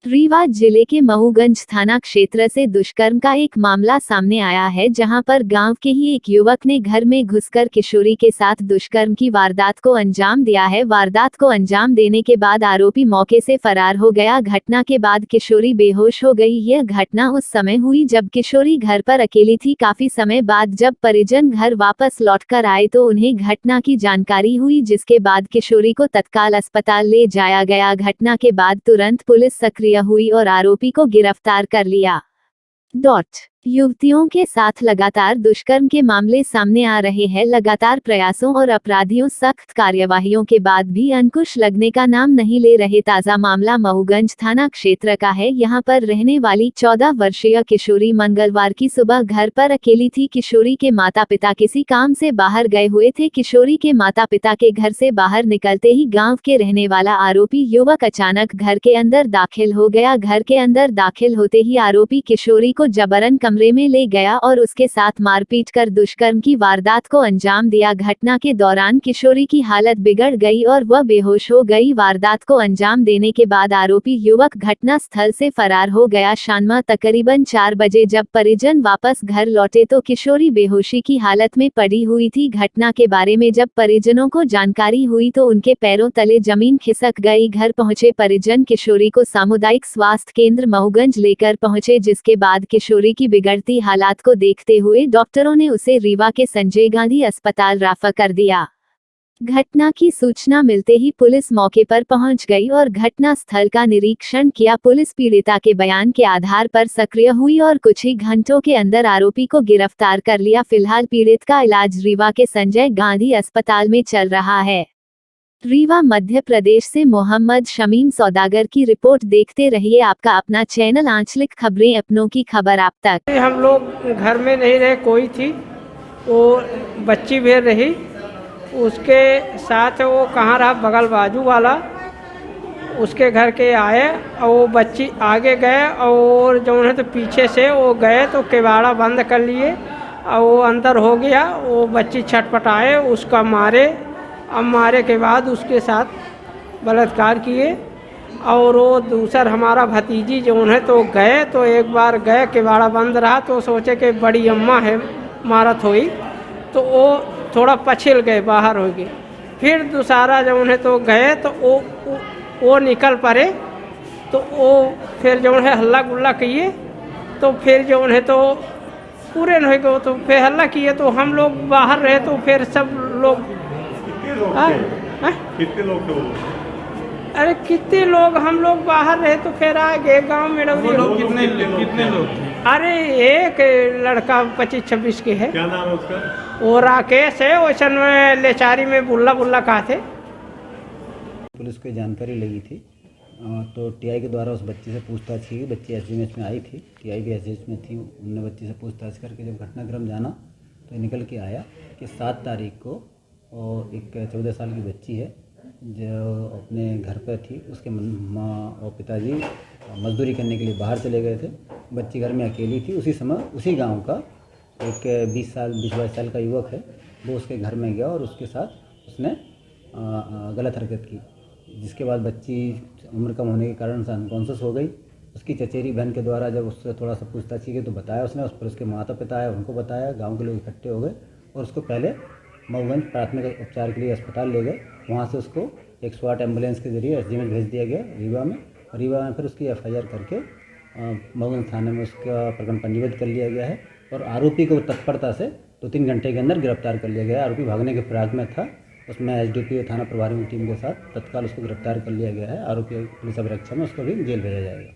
रीवा जिले के महूगंज थाना क्षेत्र से दुष्कर्म का एक मामला सामने आया है, जहां पर गांव के ही एक युवक ने घर में घुसकर किशोरी के साथ दुष्कर्म की वारदात को अंजाम दिया है। वारदात को अंजाम देने के बाद आरोपी मौके से फरार हो गया। घटना के बाद किशोरी बेहोश हो गई। यह घटना उस समय हुई जब किशोरी घर पर अकेली थी। काफी समय बाद जब परिजन घर वापस लौटकर आए तो उन्हें घटना की जानकारी हुई, जिसके बाद किशोरी को तत्काल अस्पताल ले जाया गया। घटना के बाद तुरंत पुलिस सक्रिय हुई और आरोपी को गिरफ्तार कर लिया। युवतियों के साथ लगातार दुष्कर्म के मामले सामने आ रहे हैं। लगातार प्रयासों और अपराधियों सख्त कार्यवाहियों के बाद भी अंकुश लगने का नाम नहीं ले रहे। ताजा मामला महूगंज थाना क्षेत्र का है। यहां पर रहने वाली 14 वर्षीय किशोरी मंगलवार की सुबह घर पर अकेली थी। किशोरी के माता पिता किसी काम से बाहर गए हुए थे। किशोरी के माता पिता के घर से बाहर निकलते ही गाँव के रहने वाला आरोपी युवक अचानक घर के अंदर दाखिल हो गया। घर के अंदर दाखिल होते ही आरोपी किशोरी को जबरन कमरे में ले गया और उसके साथ मारपीट कर दुष्कर्म की वारदात को अंजाम दिया। घटना के दौरान किशोरी की हालत बिगड़ गई और वह बेहोश हो गई। वारदात को अंजाम देने के बाद आरोपी युवक घटना स्थल से फरार हो गया। शाम तकरीबन 4 बजे जब परिजन वापस घर लौटे तो किशोरी बेहोशी की हालत में पड़ी हुई थी। घटना के बारे में जब परिजनों को जानकारी हुई तो उनके पैरों तले जमीन खिसक गई। घर पहुंचे परिजन किशोरी को सामुदायिक स्वास्थ्य केंद्र महूगंज लेकर पहुंचे, जिसके बाद किशोरी की बिगड़ती हालात को देखते हुए डॉक्टरों ने उसे रीवा के संजय गांधी अस्पताल रेफर कर दिया। घटना की सूचना मिलते ही पुलिस मौके पर पहुंच गई और घटना स्थल का निरीक्षण किया। पुलिस पीड़िता के बयान के आधार पर सक्रिय हुई और कुछ ही घंटों के अंदर आरोपी को गिरफ्तार कर लिया। फिलहाल पीड़ित का इलाज रीवा के संजय गांधी अस्पताल में चल रहा है। रीवा मध्य प्रदेश से मोहम्मद शमीम सौदागर की रिपोर्ट। देखते रहिए आपका अपना चैनल आंचलिक खबरें, अपनों की खबर आप तक। हम लोग घर में नहीं रहे, कोई थी वो बच्ची भी रही, उसके साथ वो कहाँ रहा, बगल बाजू वाला उसके घर के आए और वो बच्ची आगे गए और जो है तो पीछे से वो गए तो किवाड़ा बंद कर लिए और वो अंदर हो गया। वो बच्ची छटपटाए, उसका मारे। अब मारे के बाद उसके साथ बलात्कार किए और वो दूसर हमारा भतीजी जो है तो गए, तो एक बार गए किवाड़ा बंद रहा तो सोचे कि बड़ी अम्मा है मारत हुई, तो वो थोड़ा पछिल गए, बाहर हो गए। फिर दूसरा जो है तो गए तो वो निकल पड़े, तो वो फिर जो है हल्ला गुल्ला किए, तो फिर जो है तो पूरे नहीं गए, तो फिर हल्ला किए तो हम लोग बाहर रहे, तो फिर सब लोग कितने लोग थे वो? अरे कितने लोग, हम लोग बाहर रहे तो फिर आ गए गाँव में। कितने लोग थे? अरे एक लड़का 25-26 के है। क्या नाम है उसका? वो राकेश है। वैसन में लेचारी में बुल्ला बुल्ला कहा थे। पुलिस को जानकारी लगी थी तो टीआई के द्वारा उस बच्ची से पूछताछ की। बच्ची एसडीएमएस में आई थी, टीआई भी एसडीएमएस में थी। उनने बच्ची से पूछताछ करके जब घटनाक्रम जाना तो निकल के आया कि 7 तारीख को और एक 14 साल की बच्ची है जो अपने घर पर थी। उसके माँ और पिताजी मजदूरी करने के लिए बाहर चले गए थे। बच्ची घर में अकेली थी। उसी समय उसी गांव का एक 20-22 साल का युवक है, वो उसके घर में गया और उसके साथ उसने गलत हरकत की, जिसके बाद बच्ची उम्र कम होने के कारण से अनकॉन्शियस हो गई। उसकी चचेरी बहन के द्वारा जब उससे थोड़ा सा पूछताछ की गई तो बताया उसने। उस पर उसके माता पिता आए, उनको बताया, गाँव के लोग इकट्ठे हो गए और उसको पहले महूगंज प्राथमिक उपचार के लिए अस्पताल ले गए। वहाँ से उसको 108 एम्बुलेंस के जरिए एसडीएमएस भेज दिया गया रीवा में। रीवा में फिर उसकी एफआईआर करके महूगंज थाने में उसका प्रकरण पंजीबद्ध कर लिया गया है और आरोपी को तत्परता से 2-3 घंटे के अंदर गिरफ्तार कर लिया गया। आरोपी भागने के फिराक में था, उसमें एसडीपीओ थाना प्रभारी की टीम के साथ तत्काल उसको गिरफ्तार कर लिया गया है। आरोपी पुलिस अभिरक्षा में उसको भी जेल भेजा जाएगा।